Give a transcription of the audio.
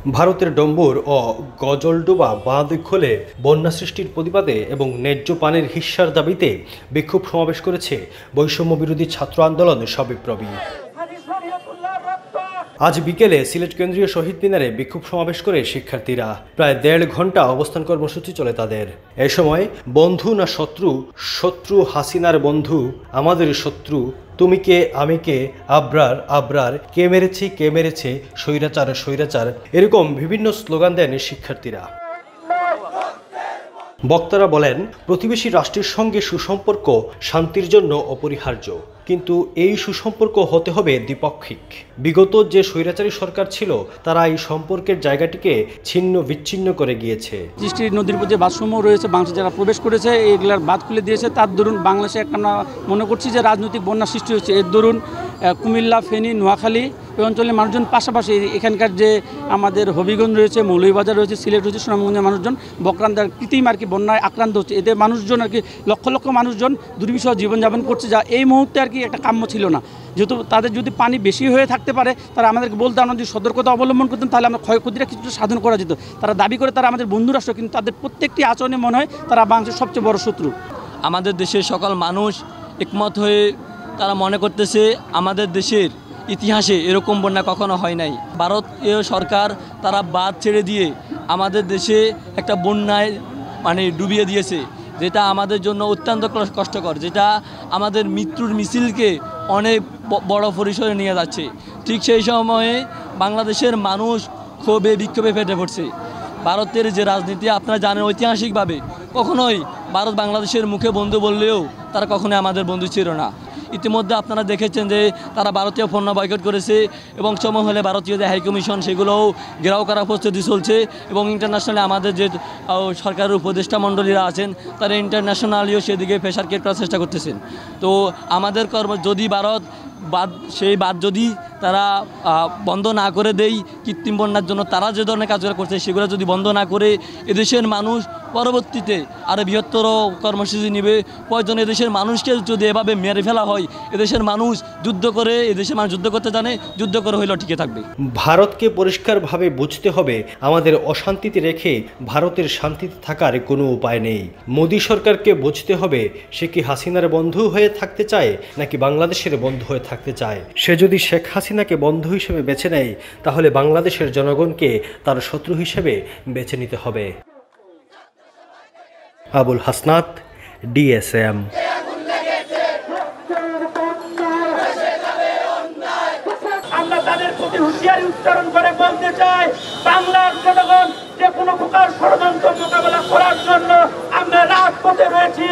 ভারতের ডম্বুর ও গজলডোবা বাঁধ খুলে বন্যা সৃষ্টির প্রতিবাদে এবং ন্যায্য পানির হিস্যার দাবিতে বিক্ষোভ সমাবেশ করেছে বৈষম্য বিরোধী ছাত্র আন্দোলন শাবিপ্রবি। আজ বিকেলে সিলেট কেন্দ্রীয় শহীদ মিনারে বিক্ষোভ সমাবেশ করে শিক্ষার্থীরা প্রায় ১.৫ ঘন্টা অবস্থান কর্মসূচি চলে তাদের। এ সময় বন্ধু না শত্রু, শত্রু হাসিনার বন্ধু আমাদের শত্রু, তুমি কে আমি কে, আবরার আবরার, কে মেরেছে স্বৈরাচার স্বৈরাচার, এরকম বিভিন্ন স্লোগান দেন শিক্ষার্থীরা। বক্তারা বলেন, প্রতিবেশী রাষ্ট্রের সঙ্গে সুসম্পর্ক শান্তির জন্য অপরিহার্য, কিন্তু এই সুসম্পর্ক হতে হবে দ্বিপাক্ষিক। বিগত যে স্বৈরাচারী সরকার ছিল তারা এই সম্পর্কের জায়গাটিকে ছিন্ন বিচ্ছিন্ন করে গিয়েছে। সৃষ্টি নদীর উপর যে বাঁধসমূহ রয়েছে, বাংলাদেশে যারা প্রবেশ করেছে এগুলার বাঁধ খুলে দিয়েছে, তার দরুন বাংলাদেশে একটা মনে করছি যে রাজনৈতিক বন্যা সৃষ্টি হয়েছে। এর দরুন কুমিল্লা, ফেনী, নোয়াখালী এই অঞ্চলের মানুষজন, পাশাপাশি এখানকার যে আমাদের হবিগঞ্জ রয়েছে, মৌলভীবাজার রয়েছে, সিলেট রয়েছে, সুনামগঞ্জের মানুষজন বক্রান্তার কৃত্রিম আর কি বন্যায় আক্রান্ত হচ্ছে। এতে মানুষজন আর কি লক্ষ লক্ষ মানুষজন দুর্বিষহ জীবনযাপন করছে, যা এই মুহূর্তে আর কি একটা কাম্য ছিল না। যেহেতু তাদের যদি পানি বেশি হয়ে থাকতে পারে, তারা আমাদেরকে বলতে, আমরা যদি সতর্কতা অবলম্বন করতেন তাহলে আমরা ক্ষয়ক্ষতিটা কিছুটা সাধন করা যেত। তারা দাবি করে তারা আমাদের বন্ধু রাষ্ট্র, কিন্তু তাদের প্রত্যেকটি আচরণে মনে হয় তারা বাংলাদেশের সবচেয়ে বড় শত্রু। আমাদের দেশের সকল মানুষ একমত হয়ে তারা মনে করতেছে আমাদের দেশের ইতিহাসে এরকম বন্যা কখনো হয় নাই। ভারতীয় সরকার তারা বাঁধ ছেড়ে দিয়ে আমাদের দেশে একটা বন্যায় ডুবিয়ে দিয়েছে, যেটা আমাদের জন্য অত্যন্ত কষ্টকর, যেটা আমাদের মৃত্যুর মিছিলকে অনেক বড় পরিসরে নিয়ে যাচ্ছে। ঠিক সেই সময়ে বাংলাদেশের মানুষ ক্ষোভে বিক্ষোভে ফেটে পড়ছে। ভারতের যে রাজনীতি আপনারা জানেন, ঐতিহাসিকভাবে কখনোই ভারত বাংলাদেশের মুখে বন্ধু বললেও তারা কখনোই আমাদের বন্ধু ছিল না। ইতিমধ্যে আপনারা দেখেছেন যে তারা ভারতীয় পণ্য বয়কট করেছে এবং সময় হলে ভারতীয় যে হাইকমিশন সেগুলোও ঘেরাও করার প্রস্তুতি চলছে এবং ইন্টারন্যাশনালি আমাদের যে সরকারের উপদেষ্টা মণ্ডলীরা আছেন তারা ইন্টারন্যাশনালিও সেদিকে প্রেশার ক্রিয়েট করার চেষ্টা করতেছেন। তো আমাদের যদি ভারত সেই বাদ যদি তারা বন্ধ না করে দেয়, কৃত্রিম বন্যার জন্য তারা যে ধরনের কাজগুলো করছে সেগুলো যদি বন্ধ না করে, এদেশের মানুষ পরবর্তীতে আরও বৃহত্তর কর্মসূচি নেবে। প্রয়োজন এদেশের মানুষকে যদি এভাবে মেরে ফেলা হয়, এদেশের মানুষ যুদ্ধ করে, এদেশের মানুষ যুদ্ধ করতে জানে, যুদ্ধ করে হইলেও টিকে থাকবে। ভারতকে পরিষ্কারভাবে বুঝতে হবে, আমাদের অশান্তিতে রেখে ভারতের শান্তিতে থাকার কোনো উপায় নেই। মোদী সরকারকে বুঝতে হবে, সে কি হাসিনার বন্ধু হয়ে থাকতে চায় নাকি বাংলাদেশের বন্ধু হয়ে থাকতে চায়। সে যদি শেখ হাসিনাকে বন্ধু হিসেবে বেছে নেয়, তাহলে বাংলাদেশের জনগণকে তার শত্রু হিসেবে বেছে নিতে হবে। আবুল হাসনাত, DSM। আমরা তাদের প্রতি হুঁশিয়ারি উচ্চারণ করে বলতে চাই, বাংলার জনগণ যে কোনো প্রকার ষড়যন্ত্র মোকাবেলা করার জন্য আমরা রাজপথে রয়েছি।